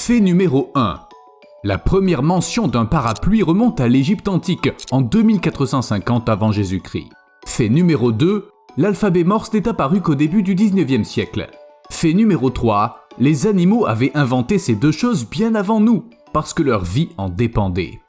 Fait numéro 1. La première mention d'un parapluie remonte à l'Égypte antique, en 2450 avant Jésus-Christ. Fait numéro 2. L'alphabet morse n'est apparu qu'au début du 19e siècle. Fait numéro 3. Les animaux avaient inventé ces deux choses bien avant nous, parce que leur vie en dépendait.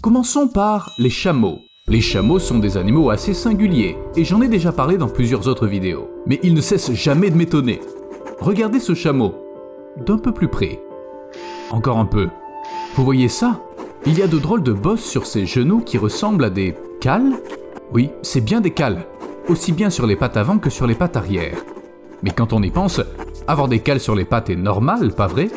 Commençons par les chameaux. Les chameaux sont des animaux assez singuliers, et j'en ai déjà parlé dans plusieurs autres vidéos. Mais ils ne cessent jamais de m'étonner. Regardez ce chameau, d'un peu plus près. Encore un peu. Vous voyez ça? Il y a de drôles de bosses sur ses genoux qui ressemblent à des cales? Oui, c'est bien des cales, aussi bien sur les pattes avant que sur les pattes arrière. Mais quand on y pense, avoir des cales sur les pattes est normal, pas vrai?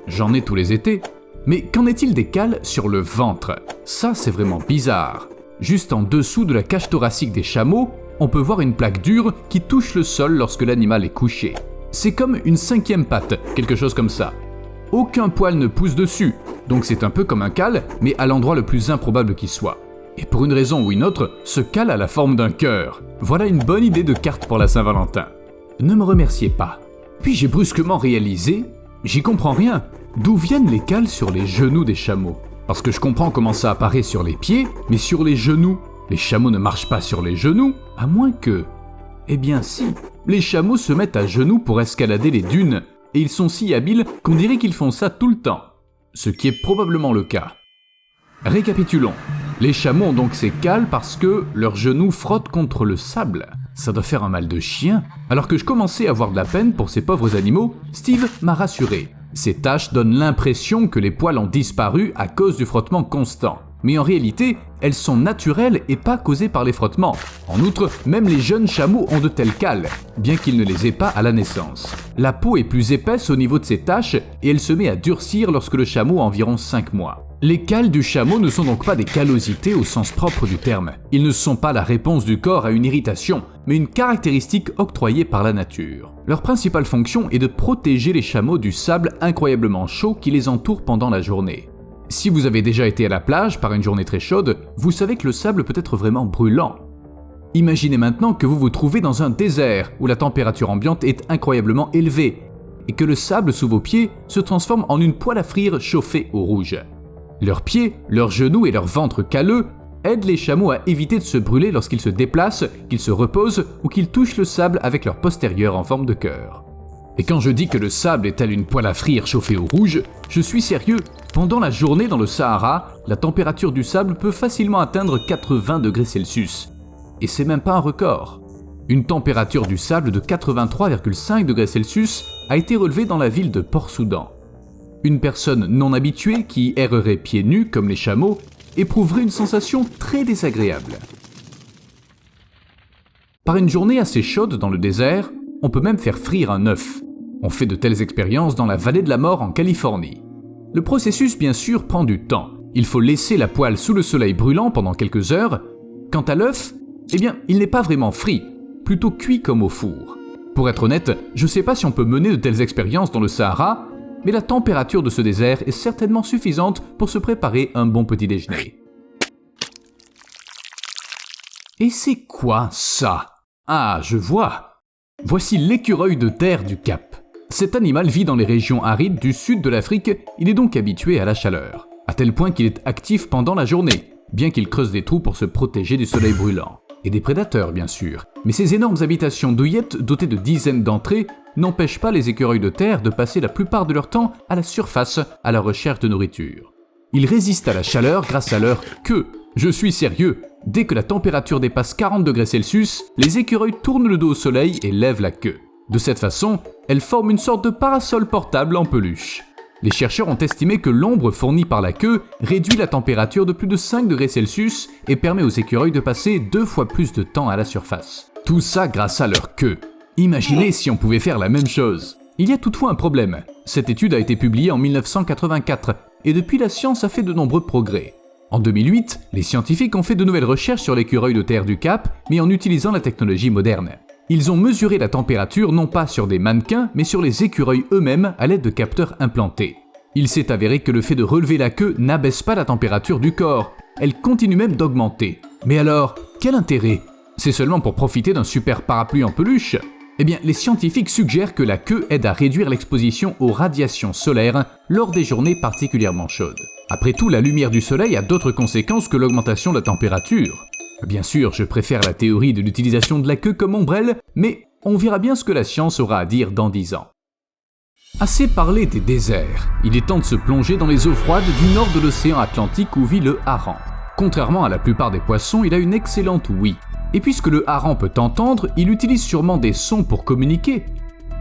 J'en ai tous les étés. Mais qu'en est-il des cales sur le ventre? Ça, c'est vraiment bizarre. Juste en dessous de la cage thoracique des chameaux, on peut voir une plaque dure qui touche le sol lorsque l'animal est couché. C'est comme une 5e patte, quelque chose comme ça. Aucun poil ne pousse dessus, donc c'est un peu comme un cal, mais à l'endroit le plus improbable qui soit. Et pour une raison ou une autre, ce cal a la forme d'un cœur. Voilà une bonne idée de carte pour la Saint-Valentin. Ne me remerciez pas. Puis j'ai brusquement réalisé, j'y comprends rien. D'où viennent les cales sur les genoux des chameaux? Parce que je comprends comment ça apparaît sur les pieds, mais sur les genoux, les chameaux ne marchent pas sur les genoux, à moins que... Eh bien si, les chameaux se mettent à genoux pour escalader les dunes, et ils sont si habiles qu'on dirait qu'ils font ça tout le temps. Ce qui est probablement le cas. Récapitulons. Les chameaux ont donc ces cales parce que leurs genoux frottent contre le sable. Ça doit faire un mal de chien. Alors que je commençais à avoir de la peine pour ces pauvres animaux, Steve m'a rassuré. Ces taches donnent l'impression que les poils ont disparu à cause du frottement constant. Mais en réalité, elles sont naturelles et pas causées par les frottements. En outre, même les jeunes chameaux ont de telles cales, bien qu'ils ne les aient pas à la naissance. La peau est plus épaisse au niveau de ces taches et elle se met à durcir lorsque le chameau a environ 5 mois. Les cales du chameau ne sont donc pas des callosités au sens propre du terme. Ils ne sont pas la réponse du corps à une irritation, mais une caractéristique octroyée par la nature. Leur principale fonction est de protéger les chameaux du sable incroyablement chaud qui les entoure pendant la journée. Si vous avez déjà été à la plage par une journée très chaude, vous savez que le sable peut être vraiment brûlant. Imaginez maintenant que vous vous trouvez dans un désert où la température ambiante est incroyablement élevée et que le sable sous vos pieds se transforme en une poêle à frire chauffée au rouge. Leurs pieds, leurs genoux et leur ventre calleux aident les chameaux à éviter de se brûler lorsqu'ils se déplacent, qu'ils se reposent ou qu'ils touchent le sable avec leur postérieur en forme de cœur. Et quand je dis que le sable est tel une poêle à frire chauffée au rouge, je suis sérieux. Pendant la journée dans le Sahara, la température du sable peut facilement atteindre 80 degrés Celsius. Et c'est même pas un record. Une température du sable de 83,5 degrés Celsius a été relevée dans la ville de Port-Soudan. Une personne non habituée qui errerait pieds nus comme les chameaux éprouverait une sensation très désagréable. Par une journée assez chaude dans le désert, on peut même faire frire un œuf. On fait de telles expériences dans la vallée de la mort en Californie. Le processus, bien sûr, prend du temps. Il faut laisser la poêle sous le soleil brûlant pendant quelques heures. Quant à l'œuf, eh bien, il n'est pas vraiment frit, plutôt cuit comme au four. Pour être honnête, je sais pas si on peut mener de telles expériences dans le Sahara, mais la température de ce désert est certainement suffisante pour se préparer un bon petit déjeuner. Et c'est quoi ça? Ah, je vois. Voici l'écureuil de terre du Cap. Cet animal vit dans les régions arides du sud de l'Afrique, il est donc habitué à la chaleur, à tel point qu'il est actif pendant la journée, bien qu'il creuse des trous pour se protéger du soleil brûlant. Et des prédateurs, bien sûr. Mais ces énormes habitations douillettes, dotées de dizaines d'entrées, n'empêchent pas les écureuils de terre de passer la plupart de leur temps à la surface à la recherche de nourriture. Ils résistent à la chaleur grâce à leur queue. Je suis sérieux. Dès que la température dépasse 40 degrés Celsius, les écureuils tournent le dos au soleil et lèvent la queue. De cette façon, elles forment une sorte de parasol portable en peluche. Les chercheurs ont estimé que l'ombre fournie par la queue réduit la température de plus de 5 degrés Celsius et permet aux écureuils de passer 2 fois plus de temps à la surface. Tout ça grâce à leur queue. Imaginez si on pouvait faire la même chose. Il y a toutefois un problème. Cette étude a été publiée en 1984 et depuis la science a fait de nombreux progrès. En 2008, les scientifiques ont fait de nouvelles recherches sur l'écureuil de terre du Cap, mais en utilisant la technologie moderne. Ils ont mesuré la température non pas sur des mannequins, mais sur les écureuils eux-mêmes à l'aide de capteurs implantés. Il s'est avéré que le fait de relever la queue n'abaisse pas la température du corps, elle continue même d'augmenter. Mais alors, quel intérêt? C'est seulement pour profiter d'un super parapluie en peluche? Eh bien, les scientifiques suggèrent que la queue aide à réduire l'exposition aux radiations solaires lors des journées particulièrement chaudes. Après tout, la lumière du soleil a d'autres conséquences que l'augmentation de la température. Bien sûr, je préfère la théorie de l'utilisation de la queue comme ombrelle, mais on verra bien ce que la science aura à dire dans 10 ans. Assez parlé des déserts, il est temps de se plonger dans les eaux froides du nord de l'océan Atlantique où vit le hareng. Contrairement à la plupart des poissons, il a une excellente ouïe. Et puisque le hareng peut entendre, il utilise sûrement des sons pour communiquer.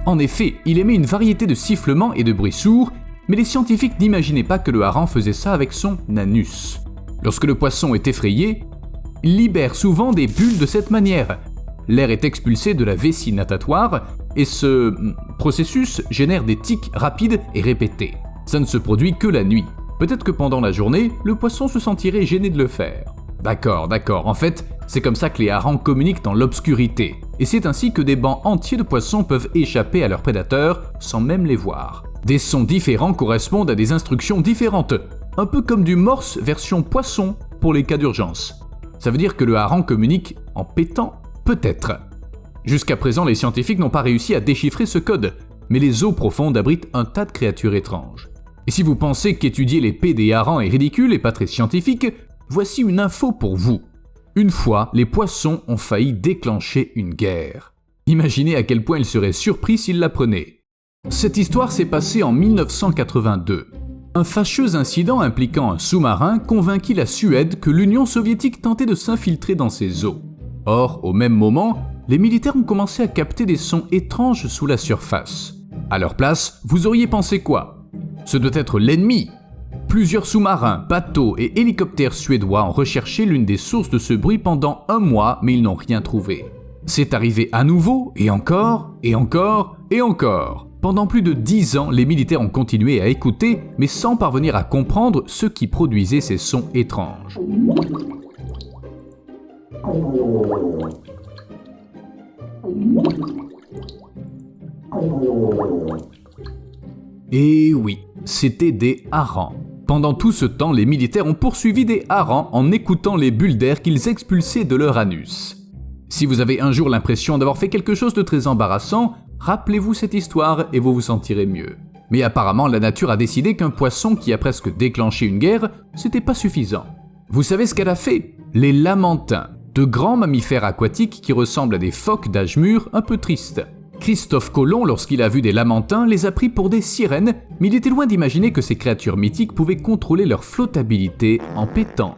En effet, il émet une variété de sifflements et de bruits sourds, mais les scientifiques n'imaginaient pas que le hareng faisait ça avec son anus. Lorsque le poisson est effrayé, il libère souvent des bulles de cette manière. L'air est expulsé de la vessie natatoire et ce processus génère des tics rapides et répétés. Ça ne se produit que la nuit. Peut-être que pendant la journée, le poisson se sentirait gêné de le faire. D'accord. En fait, c'est comme ça que les harengs communiquent dans l'obscurité. Et c'est ainsi que des bancs entiers de poissons peuvent échapper à leurs prédateurs sans même les voir. Des sons différents correspondent à des instructions différentes. Un peu comme du morse version poisson pour les cas d'urgence. Ça veut dire que le hareng communique en pétant? Peut-être. Jusqu'à présent, les scientifiques n'ont pas réussi à déchiffrer ce code, mais les eaux profondes abritent un tas de créatures étranges. Et si vous pensez qu'étudier les P des harengs est ridicule et pas très scientifique, voici une info pour vous. Une fois, les poissons ont failli déclencher une guerre. Imaginez à quel point ils seraient surpris s'ils l'apprenaient. Cette histoire s'est passée en 1982. Un fâcheux incident impliquant un sous-marin convainquit la Suède que l'Union soviétique tentait de s'infiltrer dans ses eaux. Or, au même moment, les militaires ont commencé à capter des sons étranges sous la surface. À leur place, vous auriez pensé quoi? Ce doit être l'ennemi. Plusieurs sous-marins, bateaux et hélicoptères suédois ont recherché l'une des sources de ce bruit pendant 1 mois, mais ils n'ont rien trouvé. C'est arrivé à nouveau, et encore, et encore, et encore. Pendant plus de 10 ans, les militaires ont continué à écouter, mais sans parvenir à comprendre ce qui produisait ces sons étranges. Et oui, c'était des harengs. Pendant tout ce temps, les militaires ont poursuivi des harengs en écoutant les bulles d'air qu'ils expulsaient de leur anus. Si vous avez un jour l'impression d'avoir fait quelque chose de très embarrassant, rappelez-vous cette histoire et vous vous sentirez mieux. Mais apparemment, la nature a décidé qu'un poisson qui a presque déclenché une guerre, c'était pas suffisant. Vous savez ce qu'elle a fait? Les lamantins, de grands mammifères aquatiques qui ressemblent à des phoques d'âge mûr un peu tristes. Christophe Colomb, lorsqu'il a vu des lamantins, les a pris pour des sirènes, mais il était loin d'imaginer que ces créatures mythiques pouvaient contrôler leur flottabilité en pétant.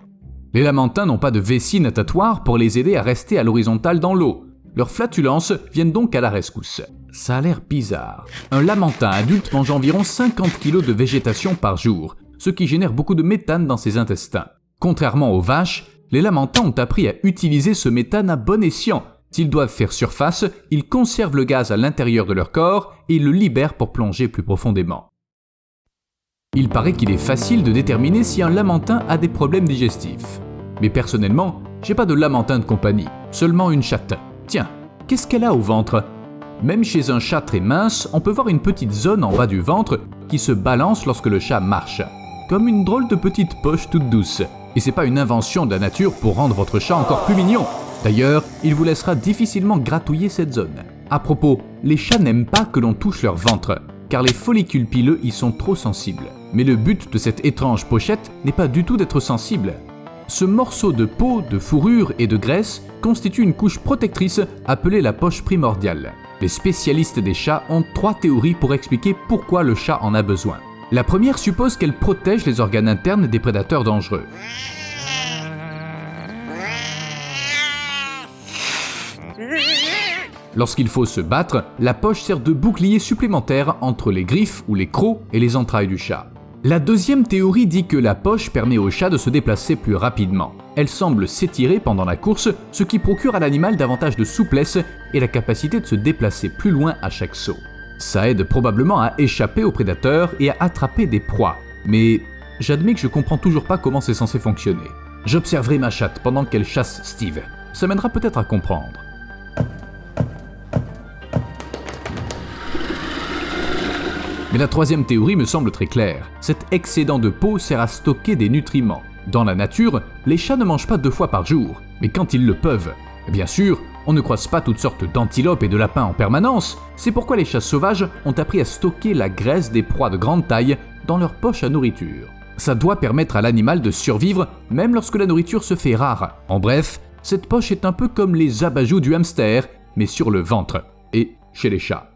Les lamantins n'ont pas de vessie natatoire pour les aider à rester à l'horizontale dans l'eau. Leurs flatulences viennent donc à la rescousse. Ça a l'air bizarre. Un lamentin adulte mange environ 50 kg de végétation par jour, ce qui génère beaucoup de méthane dans ses intestins. Contrairement aux vaches, les lamantins ont appris à utiliser ce méthane à bon escient. S'ils doivent faire surface, ils conservent le gaz à l'intérieur de leur corps et ils le libèrent pour plonger plus profondément. Il paraît qu'il est facile de déterminer si un lamentin a des problèmes digestifs. Mais personnellement, j'ai pas de lamentin de compagnie, seulement une chatte. Tiens, qu'est-ce qu'elle a au ventre? Même chez un chat très mince, on peut voir une petite zone en bas du ventre qui se balance lorsque le chat marche. Comme une drôle de petite poche toute douce. Et c'est pas une invention de la nature pour rendre votre chat encore plus mignon. D'ailleurs, il vous laissera difficilement gratouiller cette zone. À propos, les chats n'aiment pas que l'on touche leur ventre, car les follicules pileux y sont trop sensibles. Mais le but de cette étrange pochette n'est pas du tout d'être sensible. Ce morceau de peau, de fourrure et de graisse constitue une couche protectrice appelée la poche primordiale. Les spécialistes des chats ont 3 théories pour expliquer pourquoi le chat en a besoin. La première suppose qu'elle protège les organes internes des prédateurs dangereux. Lorsqu'il faut se battre, la poche sert de bouclier supplémentaire entre les griffes ou les crocs et les entrailles du chat. La deuxième théorie dit que la poche permet au chat de se déplacer plus rapidement. Elle semble s'étirer pendant la course, ce qui procure à l'animal davantage de souplesse et la capacité de se déplacer plus loin à chaque saut. Ça aide probablement à échapper aux prédateurs et à attraper des proies. Mais j'admets que je comprends toujours pas comment c'est censé fonctionner. J'observerai ma chatte pendant qu'elle chasse Steve. Ça m'aidera peut-être à comprendre. Mais la troisième théorie me semble très claire. Cet excédent de peau sert à stocker des nutriments. Dans la nature, les chats ne mangent pas 2 fois par jour, mais quand ils le peuvent. Bien sûr, On ne croise pas toutes sortes d'antilopes et de lapins en permanence, c'est pourquoi les chats sauvages ont appris à stocker la graisse des proies de grande taille dans leur poche à nourriture. Ça doit permettre à l'animal de survivre même lorsque la nourriture se fait rare. En bref, cette poche est un peu comme les abajoues du hamster, mais sur le ventre, et chez les chats.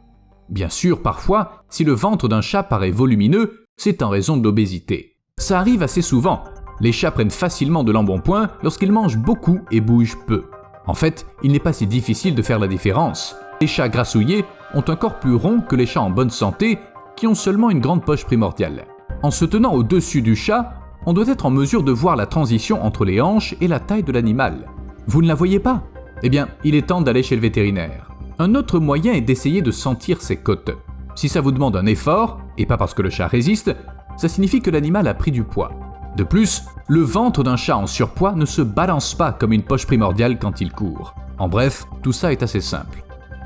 Bien sûr, parfois, si le ventre d'un chat paraît volumineux, c'est en raison de l'obésité. Ça arrive assez souvent. Les chats prennent facilement de l'embonpoint lorsqu'ils mangent beaucoup et bougent peu. En fait, il n'est pas si difficile de faire la différence. Les chats grassouillés ont un corps plus rond que les chats en bonne santé, qui ont seulement une grande poche primordiale. En se tenant au-dessus du chat, on doit être en mesure de voir la transition entre les hanches et la taille de l'animal. Vous ne la voyez pas? Eh bien, il est temps d'aller chez le vétérinaire. Un autre moyen est d'essayer de sentir ses côtes. Si ça vous demande un effort, et pas parce que le chat résiste, ça signifie que l'animal a pris du poids. De plus, le ventre d'un chat en surpoids ne se balance pas comme une poche primordiale quand il court. En bref, tout ça est assez simple.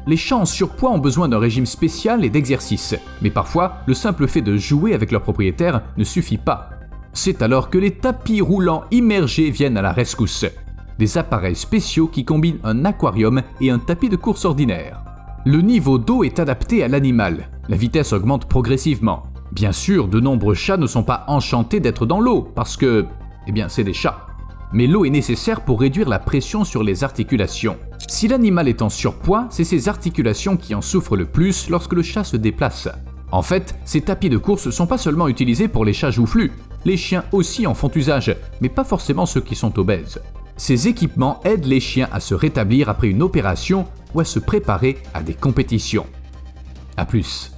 Les chats en surpoids ont besoin d'un régime spécial et d'exercice, mais parfois, le simple fait de jouer avec leur propriétaire ne suffit pas. C'est alors que les tapis roulants immergés viennent à la rescousse. Des appareils spéciaux qui combinent un aquarium et un tapis de course ordinaire. Le niveau d'eau est adapté à l'animal. La vitesse augmente progressivement. Bien sûr, de nombreux chats ne sont pas enchantés d'être dans l'eau, parce que, c'est des chats. Mais l'eau est nécessaire pour réduire la pression sur les articulations. Si l'animal est en surpoids, c'est ses articulations qui en souffrent le plus lorsque le chat se déplace. En fait, ces tapis de course ne sont pas seulement utilisés pour les chats joufflus. Les chiens aussi en font usage, mais pas forcément ceux qui sont obèses. Ces équipements aident les chiens à se rétablir après une opération ou à se préparer à des compétitions. A plus.